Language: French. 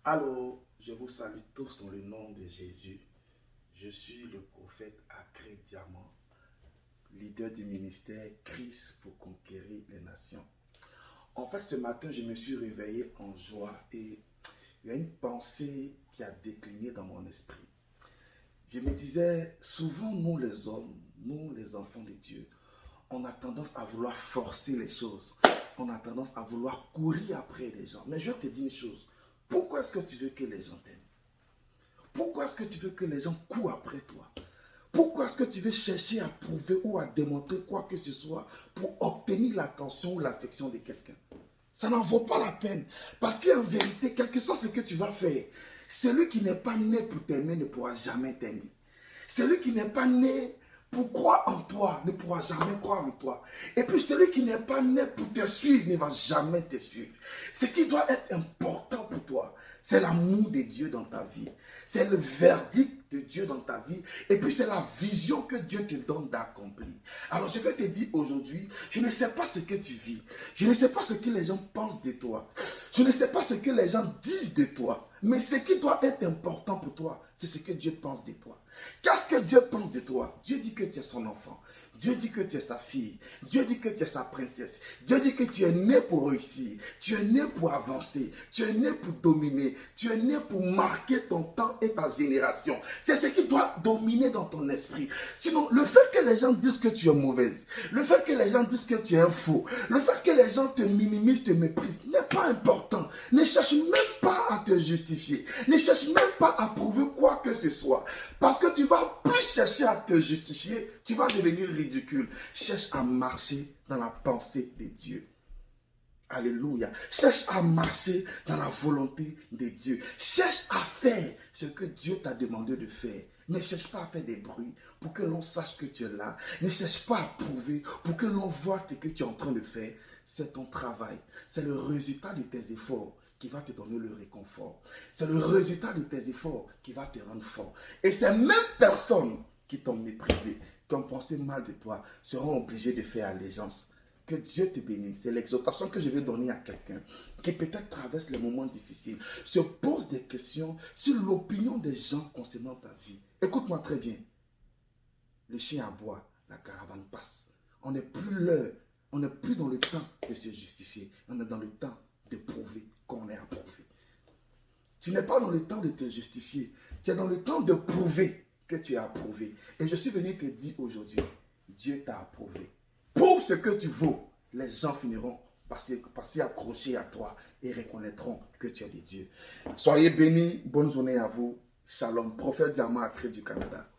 Allô, je vous salue tous dans le nom de Jésus. Je suis le prophète Acré Diamant, leader du ministère Christ pour conquérir les nations. En fait, ce matin, je me suis réveillé en joie et il y a une pensée qui a décliné dans mon esprit. Je me disais, souvent nous les hommes, nous les enfants de Dieu, on a tendance à vouloir forcer les choses. On a tendance à vouloir courir après les gens. Mais je te dis une chose. Pourquoi est-ce que tu veux que les gens t'aiment? Pourquoi est-ce que tu veux que les gens courent après toi? Pourquoi est-ce que tu veux chercher à prouver ou à démontrer quoi que ce soit pour obtenir l'attention ou l'affection de quelqu'un? Ça n'en vaut pas la peine. Parce qu'en vérité, quel que soit ce que tu vas faire, celui qui n'est pas né pour t'aimer ne pourra jamais t'aimer. Celui qui n'est pas né pour croire en toi ne pourra jamais croire en toi. Et puis celui qui n'est pas né pour te suivre ne va jamais te suivre. Ce qui doit être important pour toi, c'est l'amour de Dieu dans ta vie. C'est le verdict de Dieu dans ta vie. Et puis c'est la vision que Dieu te donne d'accomplir. Alors je vais te dire aujourd'hui, je ne sais pas ce que tu vis. Je ne sais pas ce que les gens pensent de toi. Je ne sais pas ce que les gens disent de toi. Mais ce qui doit être important pour toi, c'est ce que Dieu pense de toi. Qu'est-ce que Dieu pense de toi? Dieu dit que tu es son enfant. Dieu dit que tu es sa fille. Dieu dit que tu es sa princesse. Dieu dit que tu es né pour réussir. Tu es né pour avancer. Tu es né pour dominer. Tu es né pour marquer ton temps et ta génération. C'est ce qui doit dominer dans ton esprit. Sinon, le fait que les gens disent que tu es mauvaise, le fait que les gens disent que tu es un faux, le fait que les gens te minimisent, te méprisent, n'est pas important. Ne cherche même pas à te justifier. Ne cherche même pas à prouver quoi que ce soit. Parce que tu vas plus chercher à te justifier, tu vas devenir ridicule. Cherche à marcher dans la pensée de Dieu. Alléluia. Cherche à marcher dans la volonté de Dieu. Cherche à faire ce que Dieu t'a demandé de faire. Ne cherche pas à faire des bruits pour que l'on sache que tu es là. Ne cherche pas à prouver pour que l'on voit ce que tu es en train de faire. C'est ton travail. C'est le résultat de tes efforts qui va te donner le réconfort. C'est le résultat de tes efforts qui va te rendre fort. Et ces mêmes personnes qui t'ont méprisé, qui ont pensé mal de toi, seront obligées de faire allégeance. Que Dieu te bénisse. C'est l'exhortation que je vais donner à quelqu'un qui peut-être traverse les moments difficiles, se pose des questions sur l'opinion des gens concernant ta vie. Écoute-moi très bien. Le chien aboie, la caravane passe. On n'est plus l'heure, on n'est plus dans le temps de se justifier. On est dans le temps de prouver qu'on est approuvé. Tu n'es pas dans le temps de te justifier. Tu es dans le temps de prouver que tu es approuvé. Et je suis venu te dire aujourd'hui, Dieu t'a approuvé. Prouve ce que tu vaux. Les gens finiront passer accrochés à toi et reconnaîtront que tu es de Dieu. Soyez bénis. Bonne journée à vous. Shalom. Prophète Diamant Acré du Canada.